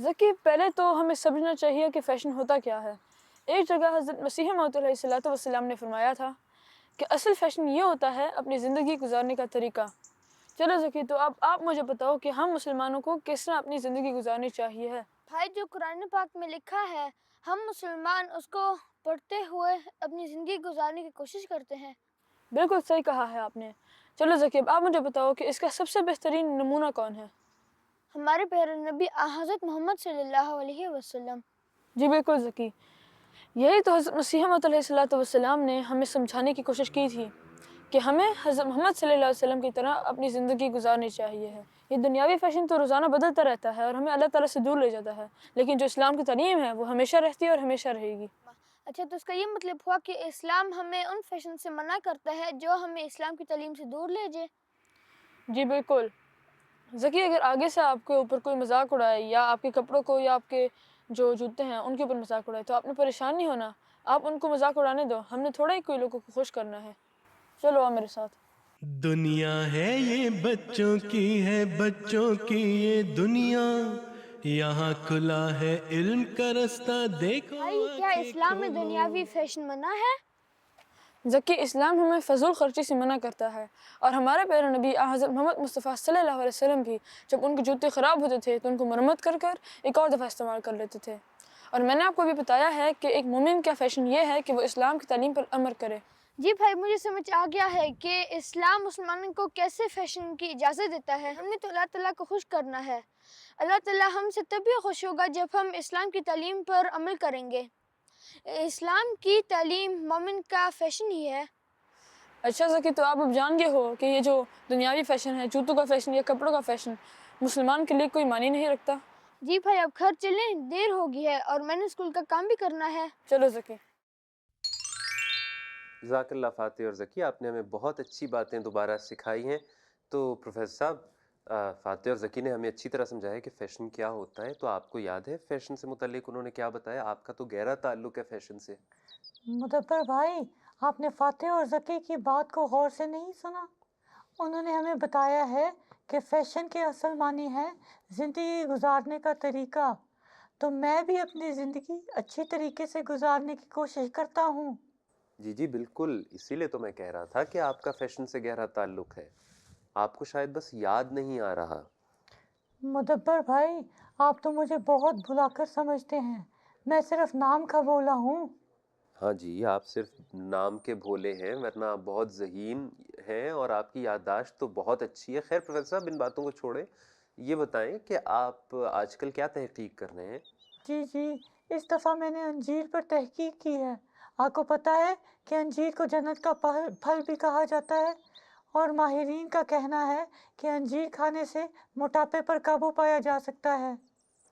ذکی، پہلے تو ہمیں سمجھنا چاہیے کہ فیشن ہوتا کیا ہے۔ ایک جگہ حضرت مسیح موعود علیہ الصلوۃ والسلام نے فرمایا تھا کہ اصل فیشن یہ ہوتا ہے اپنی زندگی گزارنے کا طریقہ۔ چلو ذکی، تو اب آپ مجھے بتاؤ کہ ہم مسلمانوں کو کس طرح اپنی زندگی گزارنی چاہیے ہے۔ بھائی، جو قرآن پاک میں لکھا ہے ہم مسلمان اس کو پڑھتے ہوئے اپنی زندگی گزارنے کی کوشش کرتے ہیں۔ بالکل صحیح کہا ہے آپ نے۔ چلو ذکی، اب آپ مجھے بتاؤ کہ اس کا سب سے بہترین نمونہ کون ہے؟ ہمارے پیارے نبی حضرت محمد صلی اللہ علیہ وسلم۔ جی بالکل ذکی، یہی تو حضرت مسیح موعود علیہ الصلوۃ والسلام نے ہمیں سمجھانے کی کوشش کی تھی کہ ہمیں حضرت محمد صلی اللہ علیہ وسلم کی طرح اپنی زندگی گزارنی چاہیے ہے۔ یہ دنیاوی فیشن تو روزانہ بدلتا رہتا ہے اور ہمیں اللہ تعالیٰ سے دور لے جاتا ہے، لیکن جو اسلام کی تعلیم ہے وہ ہمیشہ رہتی ہے اور ہمیشہ رہے گی۔ اچھا، تو اس کا یہ مطلب ہوا کہ اسلام ہمیں ان فیشن سے منع کرتا ہے جو ہمیں اسلام کی تعلیم سے دور لے جائے۔ جی بالکل ذکی، اگر آگے سے آپ کے اوپر کوئی مذاق اڑائے یا آپ کے کپڑوں کو یا آپ کے جو جوتے ہیں ان کے اوپر مذاق اڑائے تو آپ نے پریشان نہیں ہونا، آپ ان کو مذاق اڑانے دو، ہم نے تھوڑا ہی کوئی لوگوں کو خوش کرنا ہے۔ چلو آؤ میرے ساتھ۔ دنیا ہے یہ بچوں کی ہے، بچوں کی یہ دنیا، یہاں کھلا ہے علم کا رستہ، دیکھو بھائی، کیا اسلام میں دنیاوی فیشن منع ہے؟ ذکی، اسلام ہمیں فضول خرچی سے منع کرتا ہے، اور ہمارے پیارے نبی حضرت محمد مصطفیٰ صلی اللہ علیہ وسلم بھی جب ان کے جوتے خراب ہوتے تھے تو ان کو مرمت کر کر ایک اور دفعہ استعمال کر لیتے تھے۔ اور میں نے آپ کو بھی بتایا ہے کہ ایک مومن کا فیشن یہ ہے کہ وہ اسلام کی تعلیم پر عمل کرے۔ جی بھائی، مجھے سمجھ آ گیا ہے کہ اسلام مسلمانوں کو کیسے فیشن کی اجازت دیتا ہے۔ ہم نے تو اللہ تعالیٰ کو خوش کرنا ہے۔ اللہ تعالیٰ ہم سے تبھی خوش ہوگا جب ہم اسلام کی تعلیم پر عمل کریں گے۔ اسلام کی تعلیم مومن کا فیشن ہی ہے۔ اچھا ذکی، تو آپ اب جان گئے ہو کہ یہ جو دنیاوی فیشن ہے، جوتوں کا فیشن یا کپڑوں کا فیشن، مسلمان کے لیے کوئی معنی نہیں رکھتا۔ جی بھائی، اب گھر چلیں، دیر ہو گئی ہے اور میں نے اسکول کا کام بھی کرنا ہے۔ چلو ذکی۔ جزاک اللہ فاتح اور ذکی، آپ نے ہمیں بہت اچھی باتیں دوبارہ سکھائی ہیں۔ تو پروفیسر صاحب، فاتح اور ذکی نے ہمیں اچھی طرح سمجھایا کہ فیشن کیا ہوتا ہے، تو آپ کو یاد ہے فیشن سے متعلق انہوں نے کیا بتایا؟ آپ کا تو گہرا تعلق ہے فیشن سے۔ مدبر بھائی، آپ نے فاتح اور ذکی کی بات کو غور سے نہیں سنا؟ انہوں نے ہمیں بتایا ہے کہ فیشن کے اصل معنی ہے زندگی گزارنے کا طریقہ۔ تو میں بھی اپنی زندگی اچھی طریقے سے گزارنے کی کوشش کرتا ہوں۔ جی جی بالکل، اسی لیے تو میں کہہ رہا تھا کہ آپ کا فیشن سے گہرا تعلق ہے، آپ کو شاید بس یاد نہیں آ رہا۔ مدبر بھائی، آپ تو مجھے بہت بھلا کر سمجھتے ہیں، میں صرف نام کا بولا ہوں۔ ہاں جی، آپ صرف نام کے بھولے ہیں، ورنہ آپ بہت ذہین ہیں اور آپ کی یادداشت تو بہت اچھی ہے۔ خیر پروفیسر صاحب، ان باتوں کو چھوڑیں، یہ بتائیں کہ آپ آج کل کیا تحقیق کر رہے ہیں؟ جی، اس دفعہ میں نے انجیر پر تحقیق کی ہے۔ آپ کو پتہ ہے کہ انجیر کو جنت کا پھل بھی کہا جاتا ہے، اور ماہرین کا کہنا ہے کہ انجیر کھانے سے موٹاپے پر قابو پایا جا سکتا ہے۔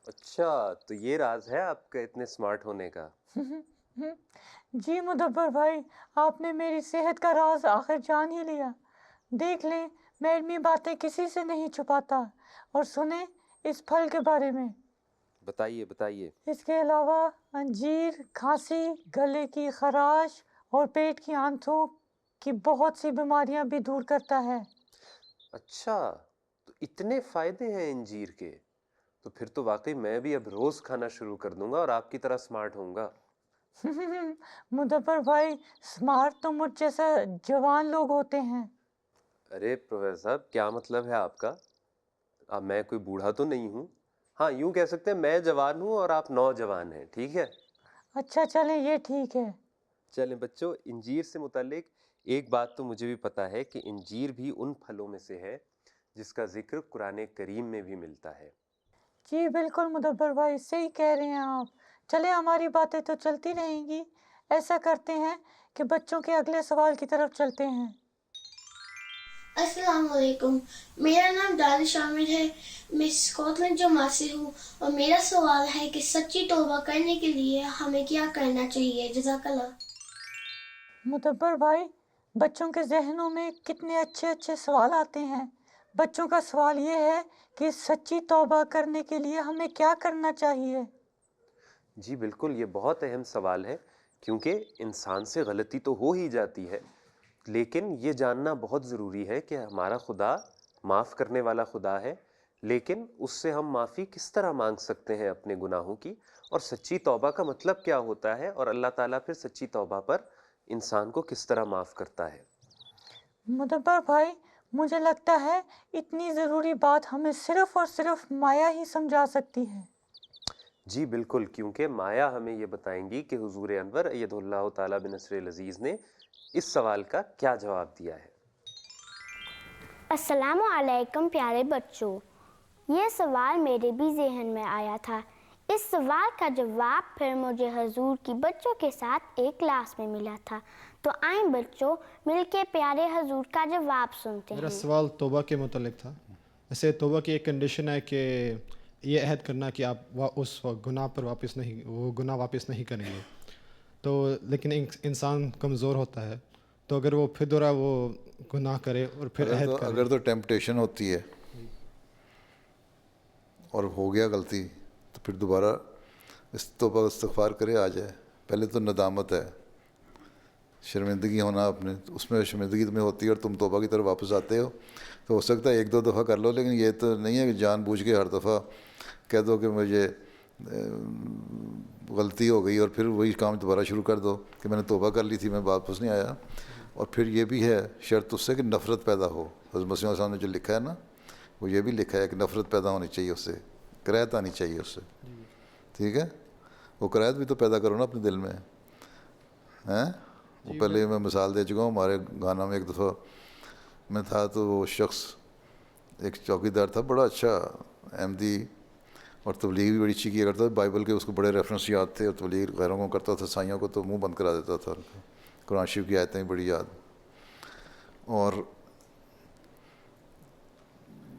اچھا، تو یہ راز ہے آپ کا اتنے سمارٹ ہونے کا؟ جی مدبر بھائی، آپ نے میری صحت کا راز آخر جان ہی لیا۔ دیکھ لیں، میں علمی باتیں کسی سے نہیں چھپاتا۔ اور سنیں اس پھل کے بارے میں۔ بتائیے۔ اس کے علاوہ انجیر کھانسی، گلے کی خراش اور پیٹ کی آنتوں کی بہت سی بیماریاں بھی دور کرتا ہے۔ اچھا، تو اتنے فائدے ہیں انجیر کے، تو پھر تو واقعی میں بھی اب روز کھانا شروع کر دوں گا اور آپ کی طرح سمارٹ ہوں گا۔ مدبر بھائی، سمارٹ تو مجھ جیسا جوان لوگ ہوتے ہیں۔ ارے پروفیسر صاحب، کیا مطلب ہے آپ کا؟ اب میں کوئی بوڑھا تو نہیں ہوں، ہاں یوں کہہ سکتے ہیں میں جوان ہوں اور آپ نوجوان ہیں، ٹھیک ہے؟ اچھا چلیں، یہ ٹھیک ہے۔ چلیں بچوں، انجیر سے متعلق ایک بات تو مجھے بھی پتہ ہے کہ انجیر بھی ان پھلوں میں سے ہے جس کا ذکر قرآن کریم میں بھی ملتا ہے۔ جی بالکل مدبر بھائی، صحیح کہہ رہے ہیں آپ۔ چلیں، ہماری باتیں تو چلتی رہیں گی۔ ایسا کرتے ہیں کہ بچوں کے اگلے سوال کی طرف چلتے ہیں۔ السلام علیکم، میرا نام دانش عامر ہے، میں اسکاٹ لینڈ جماعت سے ہوں، اور میرا سوال ہے کہ سچی توبہ کرنے کے لیے ہمیں کیا کرنا چاہیے؟ جزاک اللہ۔ مدبر بھائی، بچوں کے ذہنوں میں کتنے اچھے سوال آتے ہیں۔ بچوں کا سوال یہ ہے کہ سچی توبہ کرنے کے لیے ہمیں کیا کرنا چاہیے؟ جی بالکل، یہ بہت اہم سوال ہے، کیونکہ انسان سے غلطی تو ہو ہی جاتی ہے، لیکن یہ جاننا بہت ضروری ہے کہ ہمارا خدا معاف کرنے والا خدا ہے، لیکن اس سے ہم معافی کس طرح مانگ سکتے ہیں اپنے گناہوں کی، اور سچی توبہ کا مطلب کیا ہوتا ہے، اور اللہ تعالیٰ پھر سچی توبہ پر انسان کو کس طرح معاف کرتا ہے؟ مدبر بھائی، مجھے لگتا ہے اتنی ضروری بات ہمیں صرف اور صرف مایا ہی سمجھا سکتی ہے۔ جی بالکل، کیونکہ مایا ہمیں یہ بتائیں گی کہ حضور انور ایدہ اللہ تعالیٰ بنصر العزیز نے اس سوال کا کیا جواب دیا ہے۔ السلام علیکم پیارے بچوں، یہ سوال میرے بھی ذہن میں آیا تھا۔ اس سوال کا جواب پھر مجھے حضور کی بچوں کے ساتھ ایک کلاس میں ملا تھا، تو آئیں بچوں مل کے پیارے حضور کا جواب سنتے ہیں۔ میرا سوال توبہ کے متعلق تھا۔ ایسے توبہ کی ایک کنڈیشن ہے کہ یہ عہد کرنا کہ آپ اس گناہ پر وہ گناہ واپس نہیں کریں گے، تو لیکن انسان کمزور ہوتا ہے، تو اگر وہ پھر دوبارہ وہ گناہ کرے اور پھر عہد کرے، اگر تو ٹیمپٹیشن ہوتی ہے اور ہو گیا غلطی، تو پھر دوبارہ توبہ استغفار کرے، آ جائے۔ پہلے تو ندامت ہے، شرمندگی ہونا اپنے، اس میں شرمندگی تمہیں ہوتی ہے اور تم توبہ کی طرف واپس آتے ہو، تو ہو سکتا ہے ایک دو دفعہ کر لو، لیکن یہ تو نہیں ہے کہ جان بوجھ کے ہر دفعہ کہہ دو کہ مجھے غلطی ہو گئی اور پھر وہی کام دوبارہ شروع کر دو کہ میں نے توبہ کر لی تھی، میں واپس نہیں آیا۔ اور پھر یہ بھی ہے شرط اس سے کہ نفرت پیدا ہو۔ حضرت مسیح علیہ السلام نے جو لکھا ہے نا، وہ یہ بھی لکھا ہے کہ نفرت پیدا ہونی چاہیے اس سے، کراہت آنی چاہیے اس سے، ٹھیک ہے؟ وہ کراہت بھی تو پیدا کرو نا اپنے دل میں، ہیں؟ وہ پہلے میں مثال دے چکا ہوں، ہمارے گانا میں ایک دفعہ میں تھا، تو وہ شخص ایک چوکیدار تھا، بڑا اچھا احمدی، اور تبلیغ بھی بڑی اچھی کیا کرتا تھا، بائبل کے اس کو بڑے ریفرنس یاد تھے، اور تبلیغ غیروں کو کرتا تھا، سائیوں کو تو منہ بند کرا دیتا تھا، قرآن شریف کی آیتیں بڑی یاد۔ اور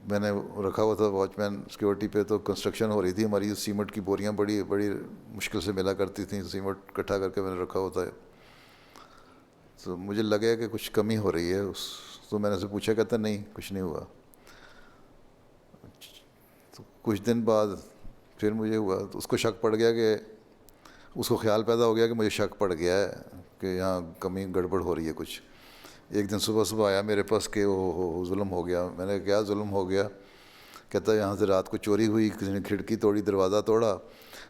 میں نے رکھا ہوا تھا واچ مین سیکورٹی پہ، تو کنسٹرکشن ہو رہی تھی ہماری، سیمنٹ کی بوریاں بڑی بڑی مشکل سے ملا کرتی تھیں، سیمنٹ اکٹھا کر کے میں نے رکھا ہوتا ہے، تو مجھے لگا کہ کچھ کمی ہو رہی ہے تو میں نے اسے پوچھا، کہتا نہیں کچھ نہیں ہوا۔ تو کچھ دن بعد پھر مجھے ہوا، تو اس کو شک پڑ گیا، کہ اس کو خیال پیدا ہو گیا کہ مجھے شک پڑ گیا ہے کہ یہاں کمی گڑبڑ ہو رہی ہے کچھ۔ ایک دن صبح آیا میرے پاس کہ وہ ظلم ہو گیا۔ میں نے کیا ظلم ہو گیا؟ کہتا ہے یہاں سے رات کو چوری ہوئی، کسی نے کھڑکی توڑی، دروازہ توڑا،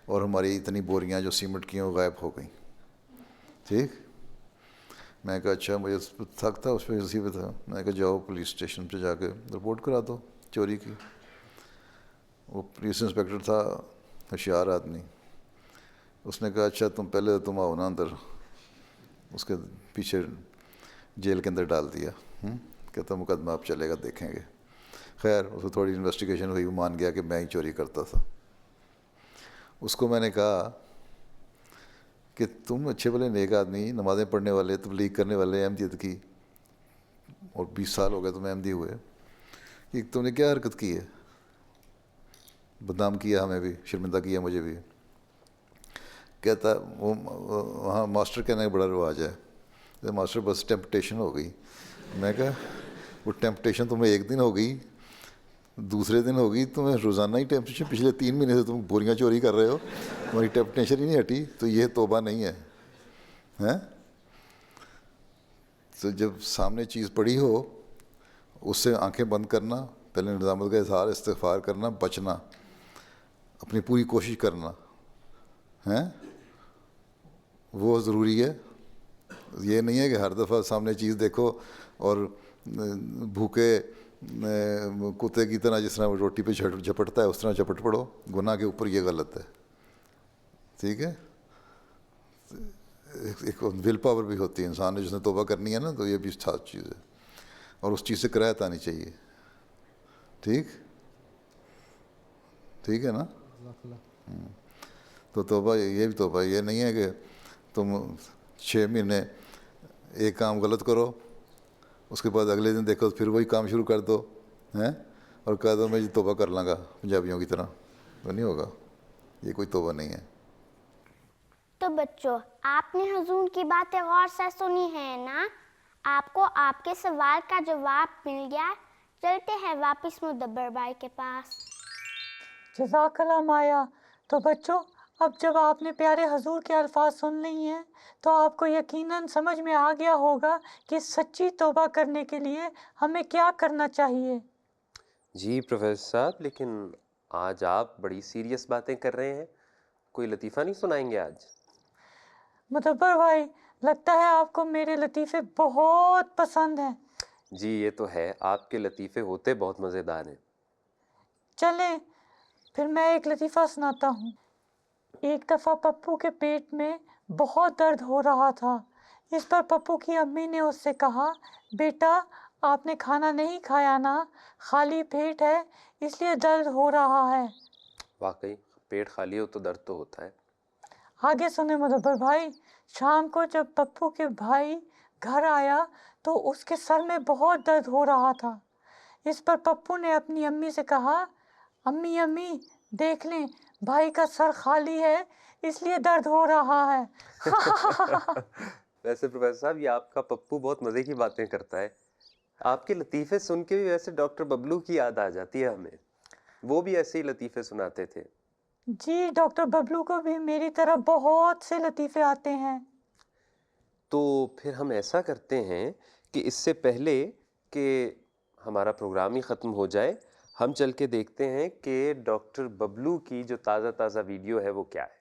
اور ہماری اتنی بوریاں جو سیمنٹ کی ہیں وہ غائب ہو گئیں۔ ٹھیک، میں کہا اچھا، مجھے تھک تھا اس پہ، اسی پہ تھا، میں نے کہا جاؤ پولیس اسٹیشن پہ جا کے رپورٹ کرا دو چوری کی۔ وہ پولیس انسپیکٹر تھا، ہوشیار آدمی، اس نے کہا اچھا پہلے تم آؤ نا اندر، اس کے پیچھے جیل کے اندر ڈال دیا۔ کہتا مقدمہ آپ چلے گا، دیکھیں گے۔ خیر اس کو تھوڑی انویسٹیگیشن ہوئی، وہ مان گیا کہ میں ہی چوری کرتا تھا۔ اس کو میں نے کہا کہ تم اچھے بھلے نیک آدمی، نمازیں پڑھنے والے، تبلیغ کرنے والے، احمدیت کی، اور 20 سال ہو گئے تمہیں احمدی ہوئے، کہ تم نے کیا حرکت کی ہے؟ بدنام کیا ہمیں بھی، شرمندہ کیا مجھے بھی۔ کہتا وہ وہاں ماسٹر کہنے کا بڑا رواج ہے، ماسٹر بس ٹیمپٹیشن ہو گئی۔ میں کہا وہ ٹیمپٹیشن تمہیں ایک دن ہو گئی، دوسرے دن ہوگی، تمہیں روزانہ ہی ٹیمپٹیشن، پچھلے 3 مہینے سے تم بوریاں چوری کر رہے ہو، تمہاری ٹیمپٹیشن ہی نہیں ہٹی، تو یہ توبہ نہیں ہے، ہیں؟ تو جب سامنے چیز پڑی ہو، اس سے آنکھیں بند کرنا، پہلے ندامت کا اظہار، استغفار کرنا، بچنا، اپنی پوری کوشش کرنا، ہیں؟ وہ ضروری ہے۔ یہ نہیں ہے کہ ہر دفعہ سامنے چیز دیکھو اور بھوکے کتے کی طرح، جس طرح وہ روٹی پہ جھپٹتا ہے اس طرح جھپٹ پڑو گناہ کے اوپر، یہ غلط ہے، ٹھیک ہے؟ ایک ول پاور بھی ہوتی ہے انسان نے، جس نے توبہ کرنی ہے نا، تو یہ بھی خاص چیز ہے، اور اس چیز سے کراہت آنی چاہیے، ٹھیک ہے نا؟ تو توبہ، یہ بھی توبہ یہ نہیں ہے کہ تم 6 مہینے ایک کام غلط کرو، اس کے بعد اگلے دن دیکھو پھر وہی کام شروع کر دو، ہیں، اور کہہ دو میں توبہ کر لوں گا پنجابیوں کی طرح، تو نہیں ہوگا، یہ کوئی توبہ نہیں ہے۔ تو بچوں آپ نے حضور کی باتیں غور سے سنی ہیں نا؟ آپ کو آپ کے سوال کا جواب مل گیا؟ چلتے ہیں واپس مدبر بھائی کے پاس۔ جزاک اللہ مایا۔ تو بچوں اب جب آپ نے پیارے حضور کے الفاظ سن لی ہیں تو آپ کو یقیناً سمجھ میں آ گیا ہوگا کہ سچی توبہ کرنے کے لیے ہمیں کیا کرنا چاہیے۔ جی پروفیسر صاحب، لیکن آج آپ بڑی سیریس باتیں کر رہے ہیں، کوئی لطیفہ نہیں سنائیں گے آج؟ مدبر بھائی، لگتا ہے آپ کو میرے لطیفے بہت پسند ہیں۔ جی یہ تو ہے، آپ کے لطیفے ہوتے بہت مزیدار ہیں۔ چلیں پھر میں ایک لطیفہ سناتا ہوں۔ ایک دفعہ پپو کے پیٹ میں بہت درد ہو رہا تھا۔ اس پر پپو کی امی نے اس سے کہا، بیٹا آپ نے کھانا نہیں کھایا نا، خالی پیٹ ہے اس لیے درد ہو رہا ہے۔ واقعی پیٹ خالی ہو تو درد تو ہوتا ہے۔ آگے سنیں مدبر بھائی، شام کو جب پپو کے بھائی گھر آیا تو اس کے سر میں بہت درد ہو رہا تھا۔ اس پر پپو نے اپنی امی سے کہا، امی امی دیکھ لیں بھائی کا سر خالی ہے اس لیے درد ہو رہا ہے۔ ویسے پروفیسر صاحب یہ آپ کا پپو بہت مزے کی باتیں کرتا ہے۔ آپ کے لطیفے سن کے بھی ویسے ڈاکٹر ببلو کی یاد آ جاتی ہے ہمیں، وہ بھی ایسے ہی لطیفے سناتے تھے۔ جی ڈاکٹر ببلو کو بھی میری طرح بہت سے لطیفے آتے ہیں۔ تو پھر ہم ایسا کرتے ہیں کہ اس سے پہلے کہ ہمارا پروگرام ہی ختم ہو جائے، ہم چل کے دیکھتے ہیں کہ ڈاکٹر ببلو کی جو تازہ تازہ ویڈیو ہے وہ کیا ہے۔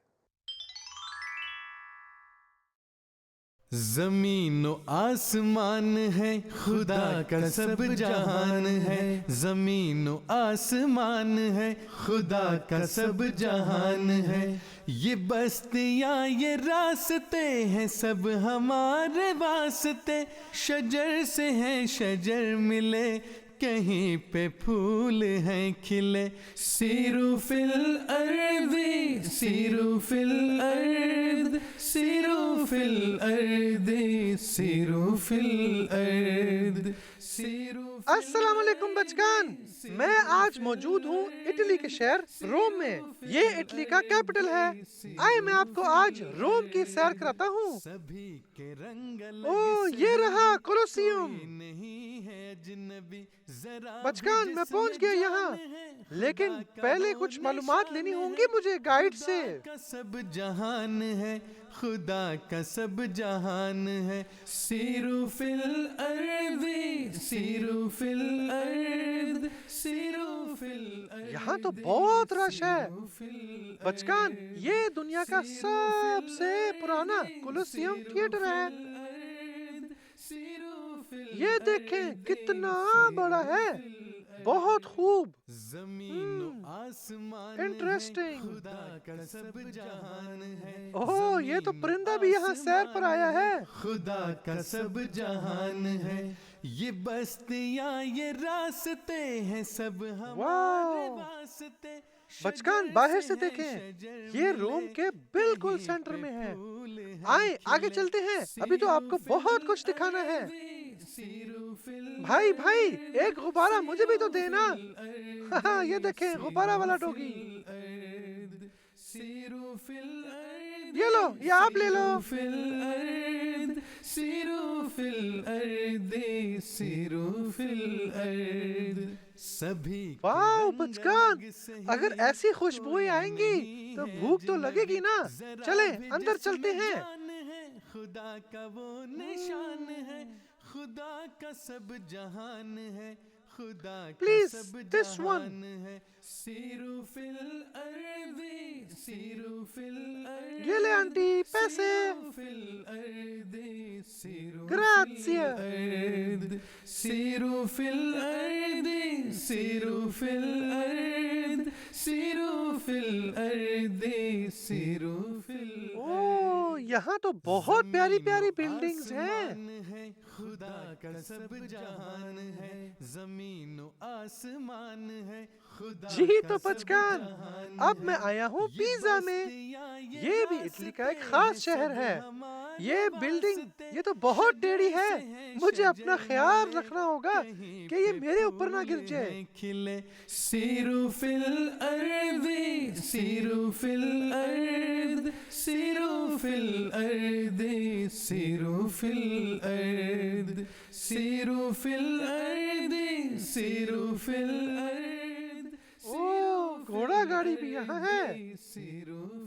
زمین و آسمان ہے خدا کا سب جہان ہے، زمین و آسمان ہے خدا کا سب جہان ہے، یہ بستیاں یہ راستے ہیں سب ہمارے واسطے، شجر سے ہیں شجر ملے کہیں پہ پھول ہیں کھلے، سیرو فی الارض سیرو فی الارض سیرو فی الارض سیرو فی الارض سیرو۔ السلام علیکم بچگان، میں آج موجود ہوں اٹلی کے شہر روم میں۔ یہ اٹلی کا کیپٹل ہے۔ آئے میں آپ کو آج روم کی سیر کراتا ہوں۔ اوہ یہ رہا کولوسیوم۔ بچگان میں پہنچ گیا یہاں، لیکن پہلے کچھ معلومات لینی ہوں گی مجھے گائیڈ سے۔ سب جہان ہے خدا کا سب جہان ہے، سیرو فی الارض سیرو فی الارض سیرو فی الارض۔ یہاں تو بہت رش ہے بچگان، یہ دنیا کا سب سے پرانا کولوسیوم تھیٹر ہے۔ یہ دیکھیں کتنا بڑا ہے، بہت خوب، زمین و آسمان انٹرسٹنگ۔ خدا کا سب جہان ہے، اوہ یہ تو پرندہ بھی یہاں سیر پر آیا ہے۔ خدا کا سب جہان ہے، یہ بستیاں یہ راستے ہیں سب ہمارے واسطے۔ بچگان باہر سے دیکھیں، یہ روم کے بالکل سینٹر میں ہے۔ آئیں آگے چلتے ہیں، ابھی تو آپ کو بہت کچھ دکھانا ہے۔ بھائی بھائی ایک غبارہ مجھے بھی تو دینا۔ ہاں یہ دیکھیں غبارہ والا ڈوگی، یہ لو یہ آپ لے لو۔ سیرو فی الارض سیرو فی الارض سبھی۔ واو بچگان، اگر ایسی خوشبوئیں آئیں گی تو بھوک تو لگے گی نا۔ چلیں اندر چلتے ہیں۔ خدا کا وہ نشان ہے، خدا کا سب جہان ہے، خدا کا Please, سب this one. جہان ہے، سیرو فی الارض سیرو فی الارض۔ یہ لے آنٹی پیسے۔ سیرو فی الارض سیرو Grazie. الارض سیرو فی الارض سیرو فی الارض سیرو فی الارض سیرو فی الارض۔ اوہ یہاں تو بہت پیاری پیاری بلڈنگز ہیں۔ ہے خدا کا سب جہان ہے، زمین و آسمان ہے خدا جی کا تو سب بچگان، جہان اب میں ہے، آیا ہوں یہ پیزا میں۔ بستیاں یہ بھی اٹلی کا ایک راستے خاص ہیں شہر سب ہے۔ ہمارے یہ بلڈنگ واسطے، یہ تو بہت ٹیڑھی ہے، شجر سے ہیں مجھے اپنا شجر خیال ملے، رکھنا ہوگا کہیں کہ یہ پہ میرے اوپر نہ گر پھول جائے۔ ہیں کھلے، سیرو فی الارض سیرو فی الارض سیرو فی الارض سیرو فی الارض سیرو فی الارض سیرو فی الارض۔ اوہ گھوڑا گاڑی بھی یہاں ہے۔ سیرو